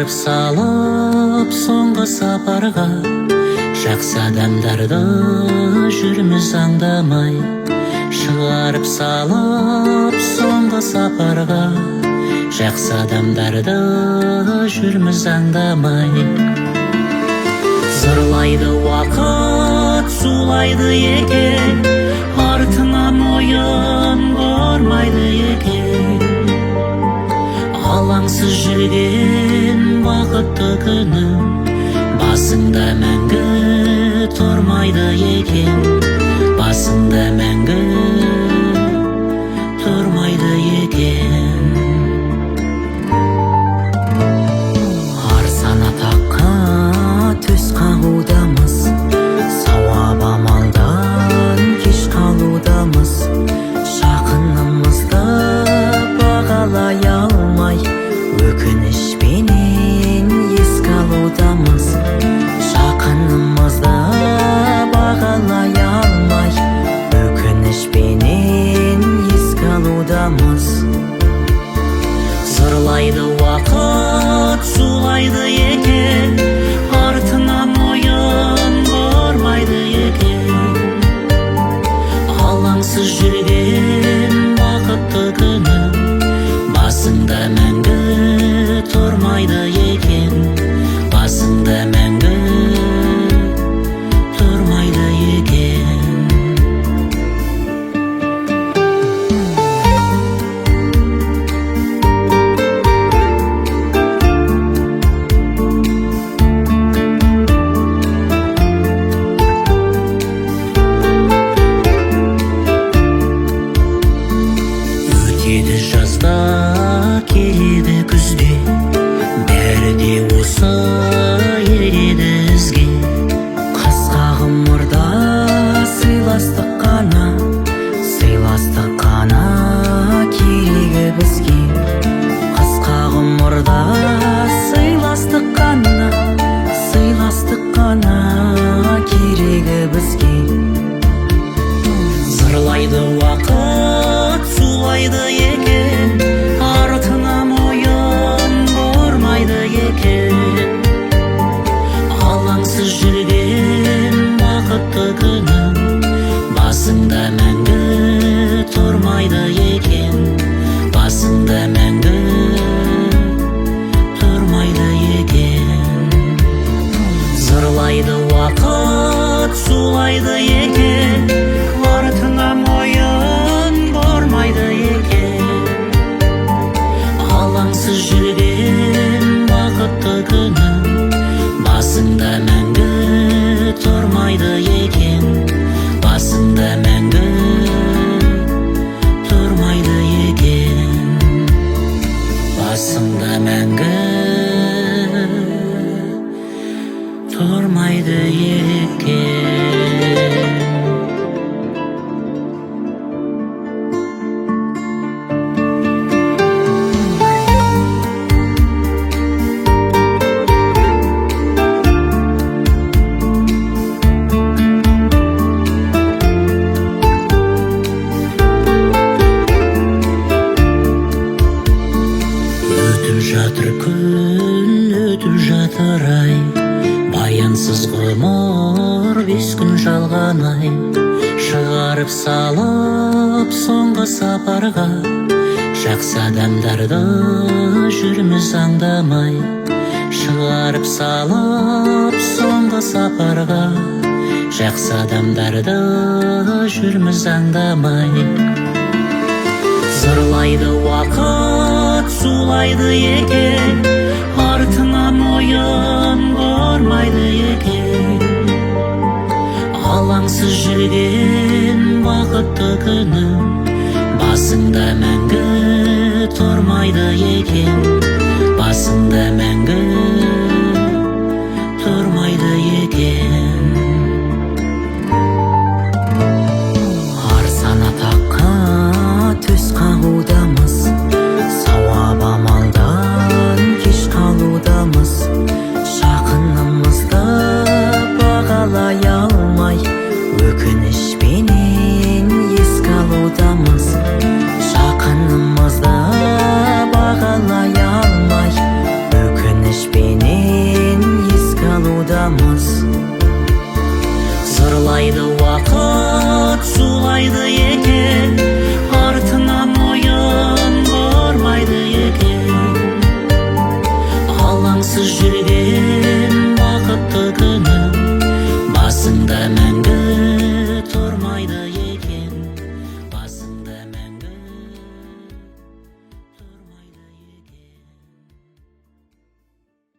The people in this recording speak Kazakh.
шығарып салып соңғы сапарға, жақсы адамдарды жүрміз аңдамай. Шығарып салып соңғы сапарға, жақсы адамдарды жүрміз аңдамай. Зырлайды уақыт, сулайды екен, артынан ойын бармайды екен. Алаңсыз жүрген бақытты күнім басыңда мәңгі тұрмайды екен, басыңда мәңгі тұрмайды екен. Арсана таққа төс қағудамыз, сауап амалдан кеш қалудамыз. Жақынымызды бағалай алмай, өкінішпенен еске алудамыз. Жақынымызды бағалай алмай, өкінішпенен еске алудамыз. Зырлайды уақыт, сулайды екен, артынан ойын бармайды екен. Алаңсыз жүрген бақытты күнім басыңда мәңгі тұрмайды екен, басыңда мәңгі тұрмайды екен. Өтеді жазда, келеді күзде, бәрі де осы ереді ізге. Қысқа ғұмырда сыйластық қана, сыйластық қана керегі бізге. Қысқа ғұмырда сыйластық қана, сыйластық қана керегі бізге. Зырлайды уақыт, сулайды екен, артынан ойын бармайды екен. Алаңсыз жүрген бақытты күнім басыңда мәңгі тұрмайды екен, басыңда мәңгі тұрмайды екен. Зырлайды уақыт, сулайды екен, артынан ойын бармайды екен. Алаңсыз жүрген бақытты күнім басыңда мәңгі тұрмайды екен, басыңда мәңгі тұрмайды екен, басыңда мәңгі тұрмайды екен. Өтіп жатыр күн, өтіп жатыр ай, баянсыз ғұмыр 5 күн жалған ай. Шығарып салып соңғы сапарға, жақсы адамдарды жүрміз аңдамай. Шығарып салып соңғы сапарға, жақсы адамдарды жүрміз аңдамай. Зырлайды уақыт, сулайды екен, артынан ойын бармайды екен. Алаңсыз жүрген бақытты күнім басыңда мәңгі тұрмайды екен, басыңда мәңгі тұрмайды екен. Арсана таққа төс қағудамыз, сауап амалдан кеш қалудамыз. Жақынымызды бағалай алмай, өкінішпенен еске алудамыз. Жақын амалсыз жүрген